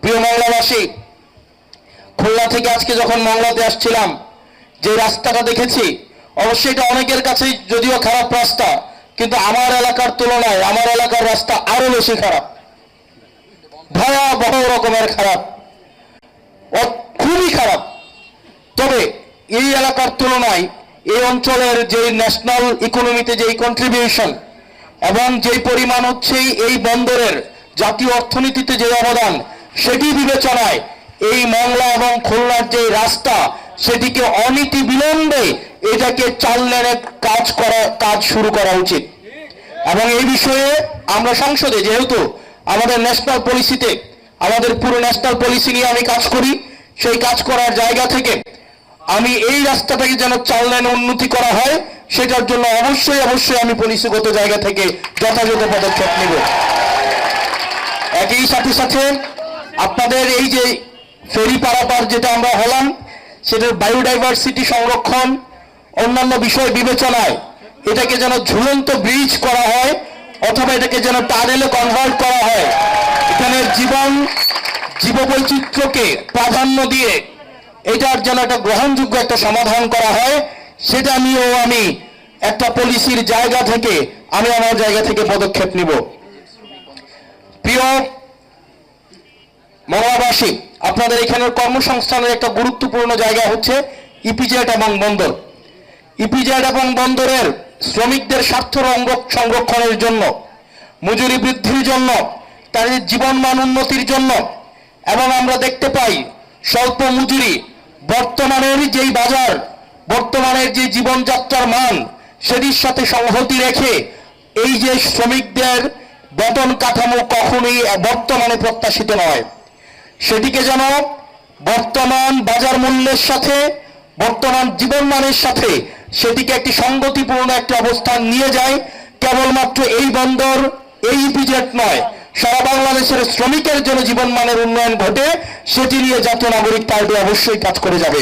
প্রিয় মংলাবাসী, খুলনা থেকে আজকে যখন মংলাতে আসছিলাম, যে রাস্তাটা দেখেছি, অবশ্যই এটা অনেকের কাছেই যদিও খারাপ রাস্তা, কিন্তু আমার এলাকার তুলনায় আমার এলাকার রাস্তা আরো বেশি খারাপ, ভয়াবহ রকমের খারাপ, খুবই খারাপ। তবে এই এলাকার তুলনায় এই অঞ্চলের যে ন্যাশনাল ইকোনমিতে যে কন্ট্রিবিউশন এবং যে পরিমাণ হচ্ছে এই বন্দরের জাতীয় অর্থনীতিতে যে অবদান, সেটি বিবেচনায় এই মংলা এবং খুলনার যে রাস্তা, সেটিকে অনীতি বিলম্বে এটাকে 4 লেনের কাজ শুরু করা উচিত। এবং এই বিষয়ে আমরা সংসদে, যেহেতু আমাদের ন্যাশনাল পলিসিতে, আমাদের পুরো ন্যাশনাল পলিসি নিয়ে আমি কাজ করি, সেই কাজ করার জায়গা থেকে আমি এই রাস্তাটাকে যেন 4 লেনে উন্নতি করা হয়, সেটার জন্য অবশ্যই আমি পলিসিগত জায়গা থেকে যথাযথ পদক্ষেপ নেব। একই সাথে আপনাদের এই যে ফেরি পারাপার যেটা আমরা হলাম, সেটার বায়োডাইভার্সিটি সংরক্ষণ, অন্যান্য বিষয় বিবেচনায় এটাকে যেন ঝুলন্ত ব্রিজ করা হয় অথবা এটাকে যেন টানেলে কনভার্ট করা হয়। এখানে জীববৈচিত্র্যকে প্রাধান্য দিয়ে এটার যেন একটা গ্রহণযোগ্য একটা সমাধান করা হয়, সেটা নিয়েও আমি একটা পলিসির জায়গা থেকে আমি আমার জায়গা থেকে পদক্ষেপ নিব। প্রিয় মংলাবাসী, আপনাদের এখানের কর্মসংস্থানের একটা গুরুত্বপূর্ণ জায়গা হচ্ছে ইপিজেড এবং বন্দর। ইপিজেড এবং বন্দরের শ্রমিকদের স্বার্থ সংরক্ষণের জন্য, মজুরি বৃদ্ধির জন্য, তাদের জীবনমান উন্নতির জন্য, এবং আমরা দেখতে পাই স্বল্প মজুরি, বর্তমানের যেই বাজার, বর্তমানের যে জীবনযাত্রার মান, সেটির সাথে সংহতি রেখে এই যে শ্রমিকদের বেতন কাঠামো কখনোই বর্তমানে প্রত্যাশিত নয়, সেটিকে যেন বর্তমান বাজার মূল্যের সাথে, বর্তমান জীবনমানের সাথে সেটিকে একটি সঙ্গতিপূর্ণ একটি অবস্থান নিয়ে যায়। কেবলমাত্র এই বন্দর, এই ইপিজেড নয়, সারা বাংলাদেশের শ্রমিকের জন্য জীবনমানের উন্নয়ন ঘটে, সেটি নিয়ে জাতীয় নাগরিক পার্টি অবশ্যই কাজ করে যাবে।